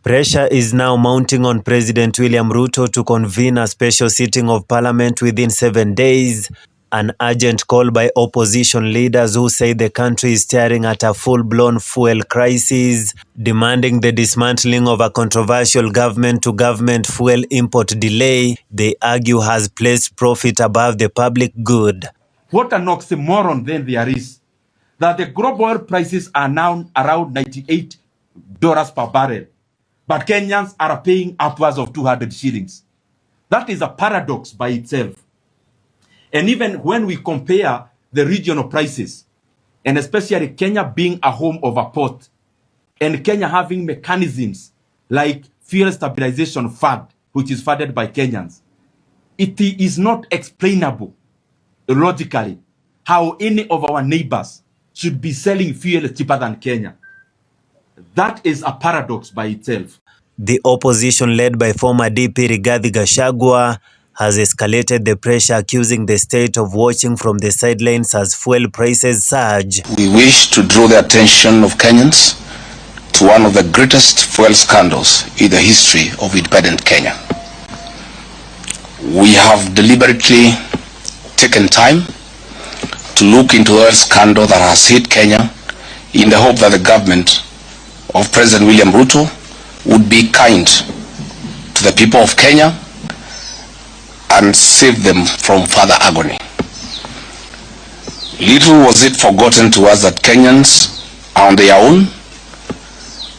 Pressure is now mounting on President William Ruto to convene a special sitting of parliament within 7 days, an urgent call by opposition leaders who say the country is staring at a full-blown fuel crisis, demanding the dismantling of a controversial government-to-government fuel import delay they argue has placed profit above the public good. What an oxymoron then there is, that the global oil prices are now around $98 per barrel. But Kenyans are paying upwards of 200 shillings. That is a paradox by itself. And even when we compare the regional prices, and especially Kenya being a home of a port, and Kenya having mechanisms like fuel stabilization fund, which is funded by Kenyans, it is not explainable logically how any of our neighbors should be selling fuel cheaper than Kenya. That is a paradox by itself. The opposition, led by former DP Rigathi Gachagua, has escalated the pressure, accusing the state of watching from the sidelines as fuel prices surge. We wish to draw the attention of Kenyans to one of the greatest fuel scandals in the history of independent Kenya. We have deliberately taken time to look into the scandal that has hit Kenya in the hope that the government of President William Ruto would be kind to the people of Kenya and save them from further agony. Little was it forgotten to us that Kenyans are on their own,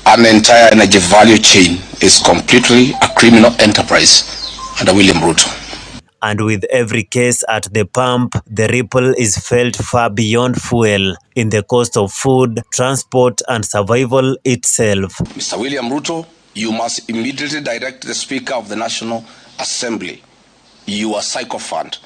and the entire energy value chain is completely a criminal enterprise under William Ruto. And with every case at the pump, the ripple is felt far beyond fuel, in the cost of food, transport, and survival itself. Mr. William Ruto, you must immediately direct the Speaker of the National Assembly, your sycophant,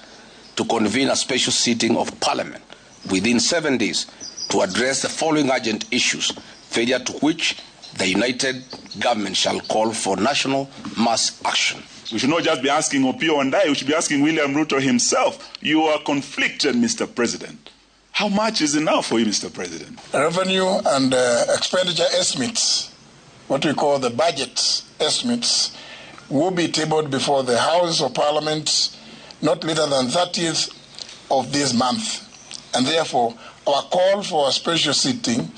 to convene a special sitting of Parliament within 7 days to address the following urgent issues, failure to which the United Government shall call for national mass action. We should not just be asking Opio and I, we should be asking William Ruto himself. You are conflicted, Mr. President. How much is enough for you, Mr. President? Revenue and expenditure estimates, what we call the budget estimates, will be tabled before the House of Parliament not later than 30th of this month. And therefore, our call for a special sitting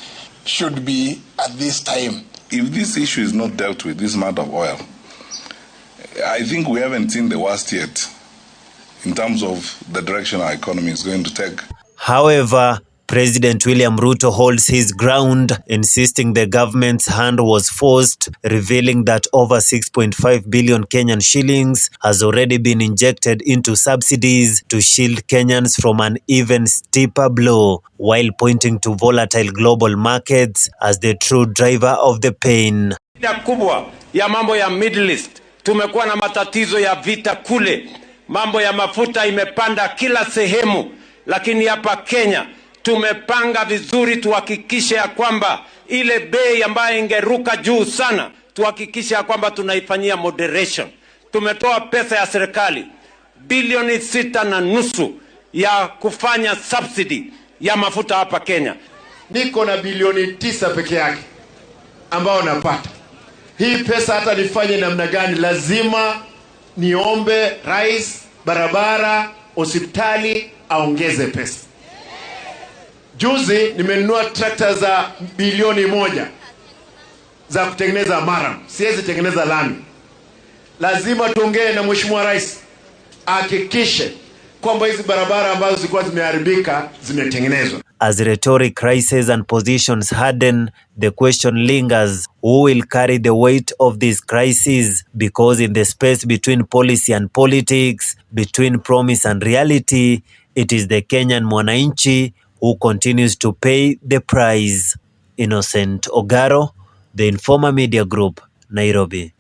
should be at this time. If this issue is not dealt with, this matter of oil, I think we haven't seen the worst yet in terms of the direction our economy is going to take. However, President William Ruto holds his ground, insisting the government's hand was forced, revealing that over 6.5 billion Kenyan shillings has already been injected into subsidies to shield Kenyans from an even steeper blow, while pointing to volatile global markets as the true driver of the pain. Kubwa ya mambo ya Middle East. Tumekuwa na matatizo ya vita kule, mambo ya mafuta imepanda kila sehemu, lakini hapa Kenya tumepanga vizuri, tuhakikishe ya kwamba ile bei ambayo ingeruka juu sana, tuhakikishe ya kwamba tunaifanyia moderation. Tumetoa pesa ya serikali bilioni 6.5 ya kufanya subsidy ya mafuta hapa Kenya. Niko na bilioni 9 peke yake ambao napata. Hii pesa hata nifanye namna gani, lazima niombe rais, barabara, hospitali aongeze pesa. Juzi nimenunua trakta za bilioni 1 za kutengeneza maram. Siwezi tengeneza lami. Lazima tuongee na mheshimiwa rais hakikishe kwamba hizi barabara ambazo zilikuwa zimeharibika zimetengenezwa. As rhetoric crises and positions harden, the question lingers: who will carry the weight of this crisis? Because in the space between policy and politics, between promise and reality, it is the Kenyan mwananchi who continues to pay the price. Innocent Ogaro, The Informer Media Group, Nairobi.